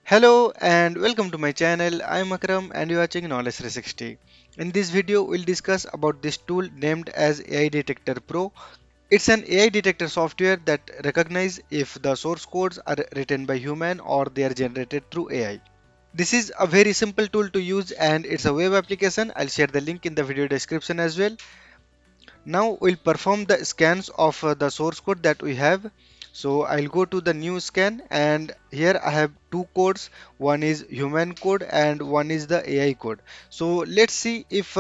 Hello and welcome to my channel. I'm Akram and you're watching Knowledge 360. In this video, we'll discuss about this tool named as AI Detector Pro. It's an AI detector software that recognizes if the source codes are written by human or they are generated through AI. This is a very simple tool to use and it's a web application. I'll share the link in the video description as well. Now we'll perform the scans of the source code that we have. So I'll go to the new scan and here I have two codes. One is human code and one is the AI code. So let's see if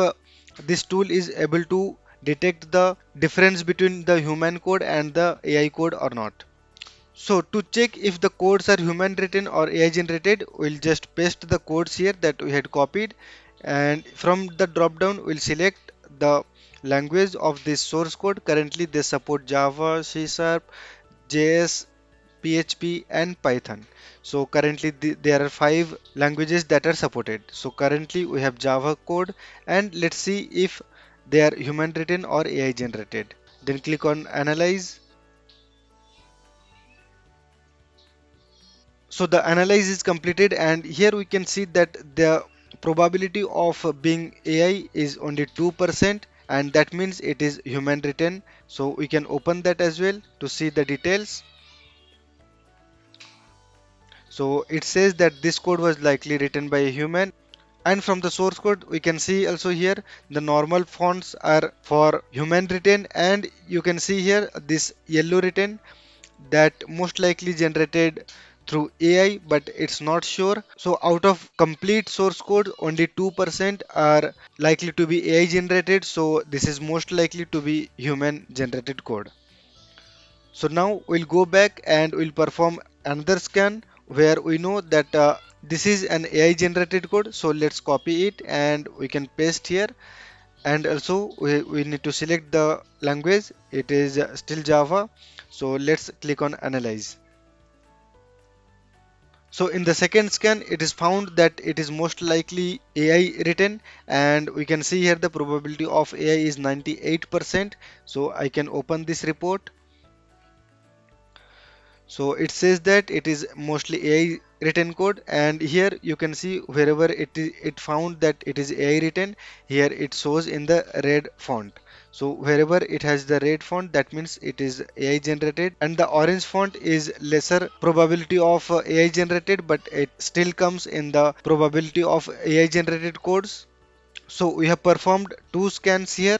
this tool is able to detect the difference between the human code and the AI code or not. So to check if the codes are human written or AI generated, we'll just paste the codes here that we had copied and from the drop down we'll select the language of this source code. Currently they support Java, C Sharp, JS, PHP and Python. So currently there are five languages that are supported. So currently we have Java code and let's see if they are human written or AI generated. Then click on analyze. So the analysis is completed and here we can see that the probability of being AI is only 2% and that means it is human written. So we can open that as well to see the details. So it says that this code was likely written by a human and from the source code we can see also here the normal fonts are for human written and you can see here this yellow written that most likely generated through AI, but it's not sure. So out of complete source code, only 2% are likely to be AI generated. So this is most likely to be human generated code. So now we'll go back and we'll perform another scan where we know that this is an AI generated code. So let's copy it and we can paste here. And also we need to select the language. It is still Java. So let's click on analyze. So in the second scan, it is found that it is most likely AI written, and we can see here the probability of AI is 98%. So I can open this report. So it says that it is mostly AI written code, and here you can see wherever it found that it is AI written, here it shows in the red font. So wherever it has the red font, that means it is AI generated, and the orange font is lesser probability of AI generated, but it still comes in the probability of AI generated codes. So we have performed two scans here,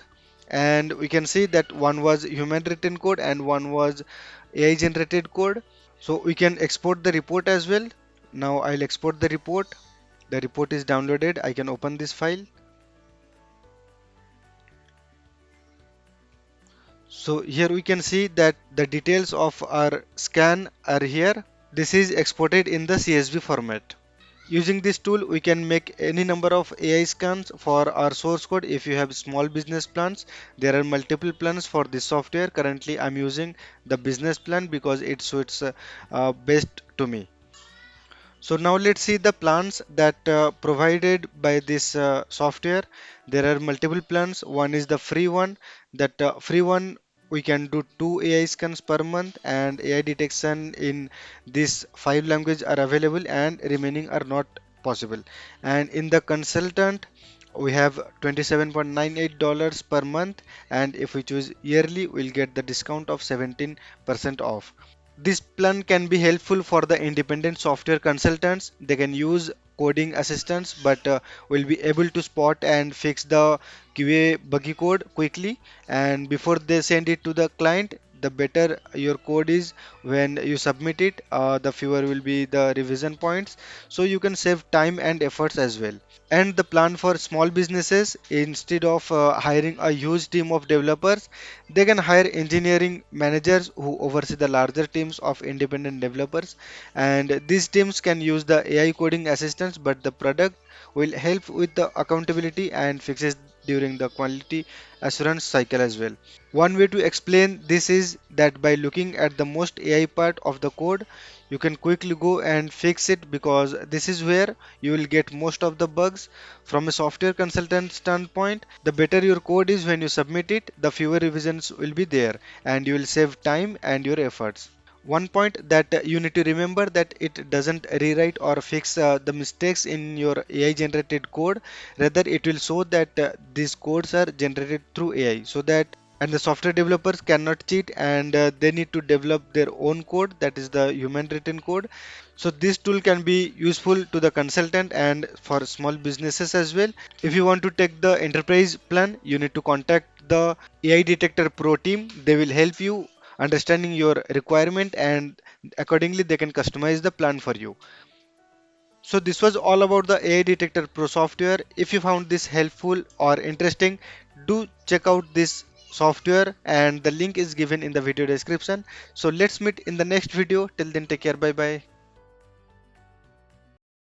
and we can see that one was human written code and one was AI generated code. So we can export the report as well. Now I'll export the report. The report is downloaded. I can open this file. So here we can see that the details of our scan are here. This is exported in the CSV format. Using this tool, we can make any number of AI scans for our source code. If you have small business plans, there are multiple plans for this software. Currently, I'm using the business plan because it suits best to me. So now let's see the plans that provided by this software. There are multiple plans. One is the free one. That free one we can do two AI scans per month and AI detection in these five languages are available and remaining are not possible. And in the consultant we have $27.98 per month and if we choose yearly we'll get the discount of 17% off. This plan can be helpful for the independent software consultants. They can use coding assistants but will be able to spot and fix the QA buggy code quickly and before they send it to the client. The better your code is when you submit it, the fewer will be the revision points. So you can save time and efforts as well. And the plan for small businesses, instead of hiring a huge team of developers, they can hire engineering managers who oversee the larger teams of independent developers, and these teams can use the AI coding assistance, but the product will help with the accountability and fixes during the quality assurance cycle as well. One way to explain this is that by looking at the most AI part of the code, you can quickly go and fix it because this is where you will get most of the bugs. From a software consultant standpoint, the better your code is when you submit it, the fewer revisions will be there and you will save time and your efforts. One point that you need to remember that it doesn't rewrite or fix the mistakes in your AI generated code. Rather, it will show that these codes are generated through AI, so that and the software developers cannot cheat, and they need to develop their own code, that is the human written code. So this tool can be useful to the consultant and for small businesses as well. If you want to take the enterprise plan, you need to contact the AI Detector Pro team. They will help you understanding your requirement, and accordingly they can customize the plan for you. So this was all about the AI Detector Pro software. If you found this helpful or interesting, do check out this software, and the link is given in the video description. So let's meet in the next video. Till then, take care. Bye bye.